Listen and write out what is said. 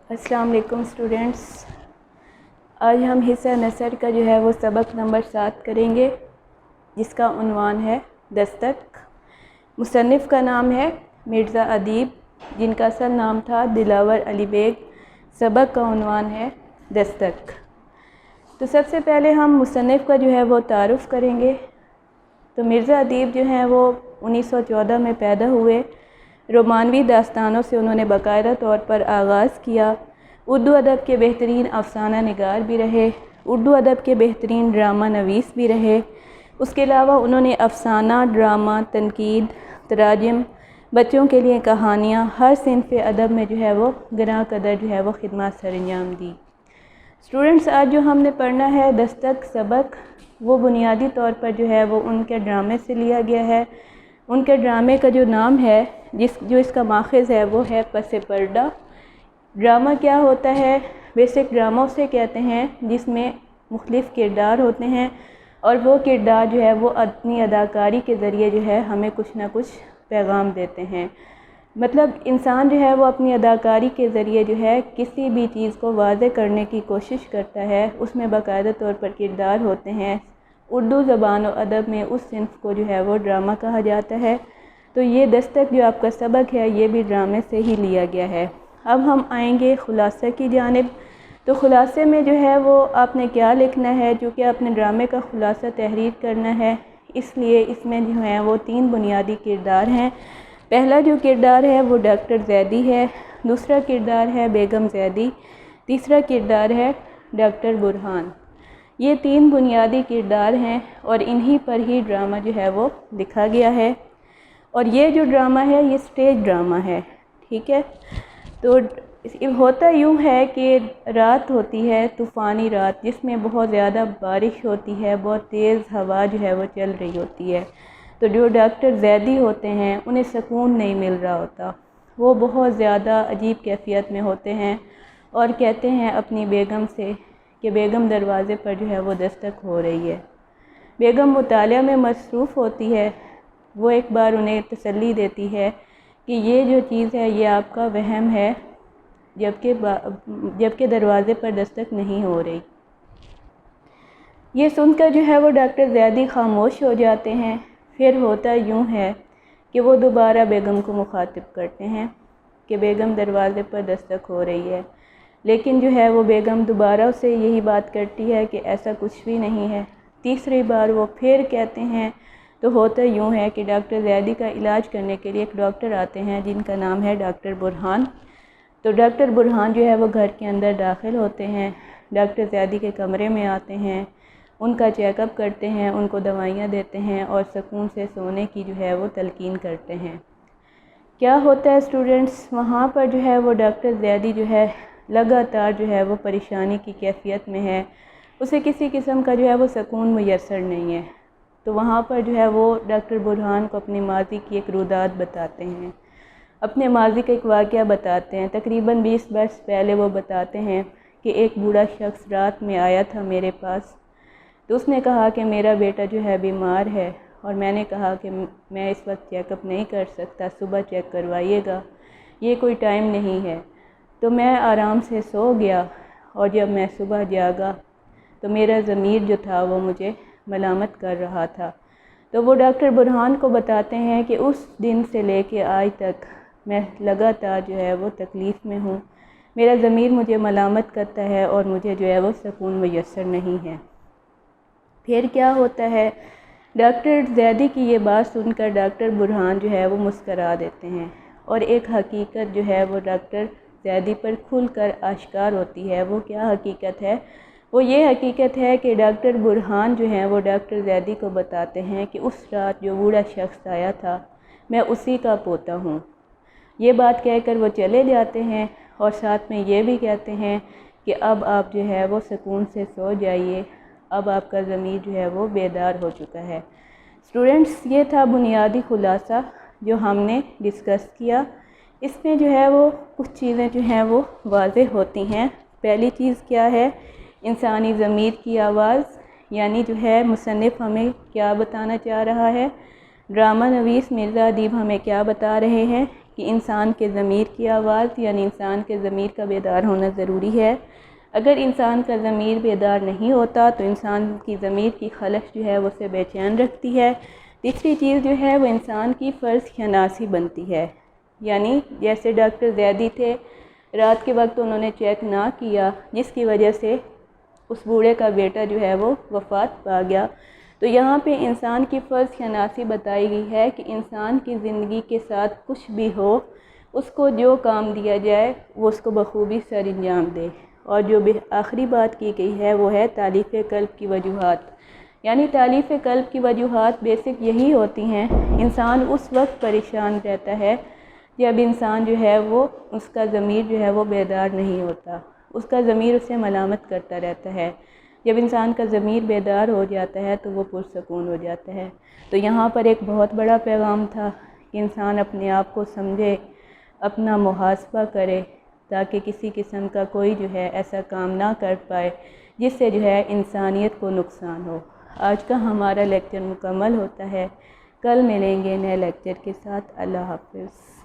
السلام علیکم اسٹوڈینٹس، آج ہم حصہ نثر کا وہ سبق نمبر 7 کریں گے، جس کا عنوان ہے دستک۔ مصنف کا نام ہے مرزا ادیب، جن کا اصل نام تھا دلاور علی بیگ۔ سبق کا عنوان ہے دستک۔ تو سب سے پہلے ہم مصنف کا وہ تعارف کریں گے۔ تو مرزا ادیب وہ 1914 میں پیدا ہوئے۔ رومانوی داستانوں سے انہوں نے باقاعدہ طور پر آغاز کیا۔ اردو ادب کے بہترین افسانہ نگار بھی رہے، اردو ادب کے بہترین ڈرامہ نویس بھی رہے۔ اس کے علاوہ انہوں نے افسانہ، ڈرامہ، تنقید، تراجم، بچوں کے لیے کہانیاں، ہر صنف ادب میں وہ گراں قدر وہ خدمات سر انجام دی۔ اسٹوڈنٹس، آج جو ہم نے پڑھنا ہے دستک سبق، وہ بنیادی طور پر وہ ان کے ڈرامے سے لیا گیا ہے۔ ان کے ڈرامے کا نام ہے، جو اس کا ماخذ ہے، وہ ہے پس پردہ۔ ڈرامہ کیا ہوتا ہے؟ بیسک ڈرامہ اسے کہتے ہیں جس میں مختلف کردار ہوتے ہیں، اور وہ کردار وہ اپنی اداکاری کے ذریعے ہمیں کچھ نہ کچھ پیغام دیتے ہیں۔ مطلب انسان وہ اپنی اداکاری کے ذریعے کسی بھی چیز کو واضح کرنے کی کوشش کرتا ہے۔ اس میں باقاعدہ طور پر کردار ہوتے ہیں۔ اردو زبان و ادب میں اس صنف کو وہ ڈرامہ کہا جاتا ہے۔ تو یہ دستک آپ کا سبق ہے، یہ بھی ڈرامے سے ہی لیا گیا ہے۔ اب ہم آئیں گے خلاصہ کی جانب۔ تو خلاصے میں وہ آپ نے کیا لکھنا ہے، چونکہ اپنے ڈرامے کا خلاصہ تحریر کرنا ہے، اس لیے اس میں وہ 3 بنیادی کردار ہیں۔ پہلا کردار ہے وہ ڈاکٹر زیدی ہے، دوسرا کردار ہے بیگم زیدی، تیسرا کردار ہے ڈاکٹر برہان۔ یہ 3 بنیادی کردار ہیں، اور انہی پر ہی ڈرامہ وہ لکھا گیا ہے۔ اور یہ ڈرامہ ہے، یہ سٹیج ڈرامہ ہے، ٹھیک ہے۔ تو ہوتا یوں ہے کہ رات ہوتی ہے، طوفانی رات، جس میں بہت زیادہ بارش ہوتی ہے، بہت تیز ہوا وہ چل رہی ہوتی ہے۔ تو جو ڈاکٹر زیدی ہوتے ہیں انہیں سکون نہیں مل رہا ہوتا، وہ بہت زیادہ عجیب کیفیت میں ہوتے ہیں، اور کہتے ہیں اپنی بیگم سے کہ بیگم دروازے پر وہ دستک ہو رہی ہے۔ بیگم مطالعہ میں مصروف ہوتی ہے۔ وہ ایک بار انہیں تسلی دیتی ہے کہ یہ چیز ہے یہ آپ کا وہم ہے، جبکہ دروازے پر دستک نہیں ہو رہی۔ یہ سن کر وہ ڈاکٹر زیدی خاموش ہو جاتے ہیں۔ پھر ہوتا یوں ہے کہ وہ دوبارہ بیگم کو مخاطب کرتے ہیں کہ بیگم دروازے پر دستک ہو رہی ہے، لیکن وہ بیگم دوبارہ اسے یہی بات کرتی ہے کہ ایسا کچھ بھی نہیں ہے۔ تیسری بار وہ پھر کہتے ہیں تو ہوتا یوں ہے کہ ڈاکٹر زیدی کا علاج کرنے کے لیے ایک ڈاکٹر آتے ہیں جن کا نام ہے ڈاکٹر برہان۔ تو ڈاکٹر برہان وہ گھر کے اندر داخل ہوتے ہیں، ڈاکٹر زیدی کے کمرے میں آتے ہیں، ان کا چیک اپ کرتے ہیں، ان کو دوائیاں دیتے ہیں، اور سکون سے سونے کی وہ تلقین کرتے ہیں۔ کیا ہوتا ہے اسٹوڈنٹس؟ وہاں پر وہ ڈاکٹر زیدی لگاتار وہ پریشانی کی کیفیت میں ہے، اسے کسی قسم کا وہ سکون میسر نہیں ہے۔ تو وہاں پر وہ ڈاکٹر برہان کو اپنی ماضی کی ایک روداد بتاتے ہیں، اپنے ماضی کا ایک واقعہ بتاتے ہیں۔ تقریباً 20 برس پہلے وہ بتاتے ہیں کہ ایک بوڑھا شخص رات میں آیا تھا میرے پاس، تو اس نے کہا کہ میرا بیٹا بیمار ہے، اور میں نے کہا کہ میں اس وقت چیک اپ نہیں کر سکتا، صبح چیک کروائیے گا، یہ کوئی ٹائم نہیں ہے۔ تو میں آرام سے سو گیا، اور جب میں صبح جاگا تو میرا ضمیر تھا وہ مجھے ملامت کر رہا تھا۔ تو وہ ڈاکٹر برہان کو بتاتے ہیں کہ اس دن سے لے کے آج تک میں لگاتار وہ تکلیف میں ہوں، میرا ضمیر مجھے ملامت کرتا ہے، اور مجھے وہ سکون میسر نہیں ہے۔ پھر کیا ہوتا ہے؟ ڈاکٹر زیدی کی یہ بات سن کر ڈاکٹر برہان وہ مسکرا دیتے ہیں، اور ایک حقیقت وہ ڈاکٹر زیدی پر کھل کر آشکار ہوتی ہے۔ وہ کیا حقیقت ہے؟ وہ یہ حقیقت ہے کہ ڈاکٹر برہان وہ ڈاکٹر زیدی کو بتاتے ہیں کہ اس رات جو بوڑھا شخص آیا تھا میں اسی کا پوتا ہوں۔ یہ بات کہہ کر وہ چلے جاتے ہیں، اور ساتھ میں یہ بھی کہتے ہیں کہ اب آپ وہ سکون سے سو جائیے، اب آپ کا ضمیر وہ بیدار ہو چکا ہے۔ اسٹوڈنٹس، یہ تھا بنیادی خلاصہ جو ہم نے ڈسکس کیا۔ اس میں وہ کچھ چیزیں وہ واضح ہوتی ہیں۔ پہلی چیز کیا ہے؟ انسانی ضمیر کی آواز، یعنی مصنف ہمیں کیا بتانا چاہ رہا ہے، ڈرامہ نویس مرزا ادیب ہمیں کیا بتا رہے ہیں کہ انسان کے ضمیر کی آواز یعنی انسان کے ضمیر کا بیدار ہونا ضروری ہے۔ اگر انسان کا ضمیر بیدار نہیں ہوتا تو انسان کی ضمیر کی خلش جو ہے وہ اسے بے چین رکھتی ہے۔ تیسری چیز جو ہے وہ انسان کی فرض شناسی بنتی ہے، یعنی جیسے ڈاکٹر زیدی تھے، رات کے وقت انہوں نے چیک نہ کیا جس کی وجہ سے اس بوڑھے کا بیٹا جو ہے وہ وفات پا گیا۔ تو یہاں پہ انسان کی فرض شناسی بتائی گئی ہے کہ انسان کی زندگی کے ساتھ کچھ بھی ہو، اس کو جو کام دیا جائے وہ اس کو بخوبی سر انجام دے۔ اور جو آخری بات کی گئی ہے وہ ہے تالیف قلب کی وجوہات، یعنی تالیف قلب کی وجوہات بیسک یہی ہوتی ہیں۔ انسان اس وقت پریشان رہتا ہے جب انسان جو ہے وہ اس کا ضمیر جو ہے وہ بیدار نہیں ہوتا، اس کا ضمیر اسے ملامت کرتا رہتا ہے۔ جب انسان کا ضمیر بیدار ہو جاتا ہے تو وہ پرسکون ہو جاتا ہے۔ تو یہاں پر ایک بہت بڑا پیغام تھا کہ انسان اپنے آپ کو سمجھے، اپنا محاسبہ کرے، تاکہ کسی قسم کا کوئی جو ہے ایسا کام نہ کر پائے جس سے جو ہے انسانیت کو نقصان ہو۔ آج کا ہمارا لیکچر مکمل ہوتا ہے، کل ملیں گے نئے لیکچر کے ساتھ۔ اللہ حافظ۔